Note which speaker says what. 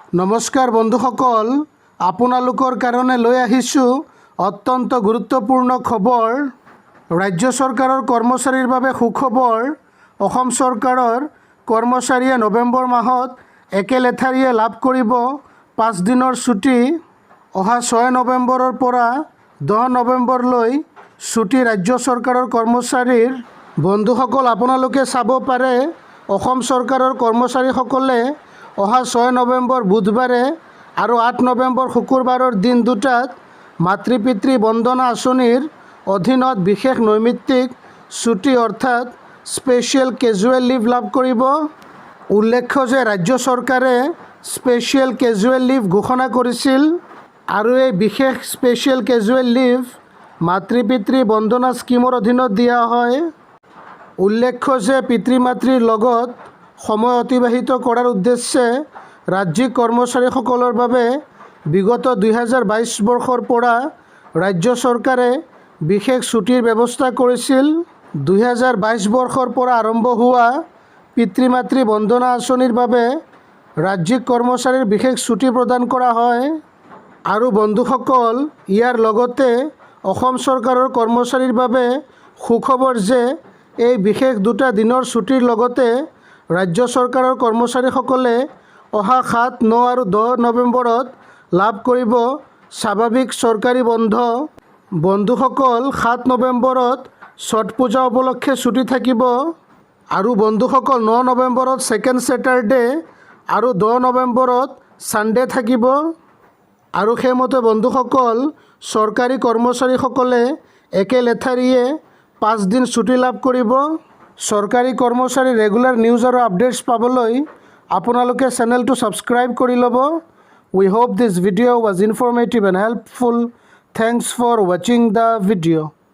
Speaker 1: নমস্কাৰ বন্ধুসকল, আপোনালোকৰ কাৰণে লৈ আহিছোঁ অত্যন্ত গুৰুত্বপূৰ্ণ খবৰ। ৰাজ্য চৰকাৰৰ কৰ্মচাৰীৰ বাবে সুখবৰ। অসম চৰকাৰৰ কৰ্মচাৰীয়ে নৱেম্বৰ মাহত একেলেঠাৰিয়ে লাভ কৰিব 5 দিনৰ ছুটি। অহা 6 নৱেম্বৰৰ পৰা 10 নৱেম্বৰলৈ ছুটি ৰাজ্য চৰকাৰৰ কৰ্মচাৰীৰ। বন্ধুসকল, আপোনালোকে চাব পাৰে অসম চৰকাৰৰ কৰ্মচাৰীসকলে অহা 6 নৱেম্বৰ বুধবাৰে আৰু 8 নৱেম্বৰ শুকুৰবাৰৰ দিন দুটাত মাতৃ পিতৃ বন্দনা আঁচনিৰ অধীনত বিশেষ নৈমিত্তিক ছুটি অৰ্থাৎ স্পেচিয়েল কেজুৱেল লিভ লাভ কৰিব। উল্লেখ্য যে ৰাজ্য চৰকাৰে স্পেচিয়েল কেজুৱেল লিভ ঘোষণা কৰিছিল আৰু এই বিশেষ স্পেচিয়েল কেজুৱেল লিভ মাতৃ পিতৃ বন্দনা স্কিমৰ অধীনত দিয়া হয়। উল্লেখ্য যে পিতৃ মাতৃৰ লগত সময় অতিবাহিত কৰাৰ উদ্দেশ্যে ৰাজ্যিক কৰ্মচাৰীসকলৰ বাবে বিগত 2022 বৰ্ষৰ পৰা ৰাজ্য চৰকাৰে বিশেষ ছুটিৰ ব্যৱস্থা কৰিছিল। 2022 বৰ্ষৰ পৰা আৰম্ভ হোৱা পিতৃ মাতৃ বন্দনা আঁচনিৰ বাবে ৰাজ্যিক কৰ্মচাৰীৰ বিশেষ ছুটি প্ৰদান কৰা হয়। আৰু বন্ধুসকল, ইয়াৰ লগতে অসম চৰকাৰৰ কৰ্মচাৰীৰ বাবে সুখবৰ যে এই বিশেষ দুটা দিনৰ ছুটিৰ লগতে ৰাজ্য চৰকাৰৰ কৰ্মচাৰীসকলে অহা 7, 9 আৰু 10 নৱেম্বৰত লাভ কৰিব স্বাভাৱিক চৰকাৰী বন্ধ। বন্ধুসকল, 7 নৱেম্বৰত ছট পূজা উপলক্ষে ছুটি থাকিব আৰু বন্ধুসকল 9 নৱেম্বৰত ছেকেণ্ড ছেটাৰডে আৰু 10 নৱেম্বৰত ছানডে থাকিব। আৰু সেইমতে বন্ধুসকল, চৰকাৰী কৰ্মচাৰীসকলে একেলেঠাৰিয়ে 5 দিন ছুটি লাভ কৰিব। চৰকাৰী কৰ্মচাৰী ৰেগুলাৰ নিউজ আৰু আপডেটছ পাবলৈ আপোনালোকে চেনেলটো ছাবস্ক্ৰাইব কৰি ল'ব। We hope this video' was informative and helpful. Thanks for ৱাচিং দ্য ভিডিঅ'।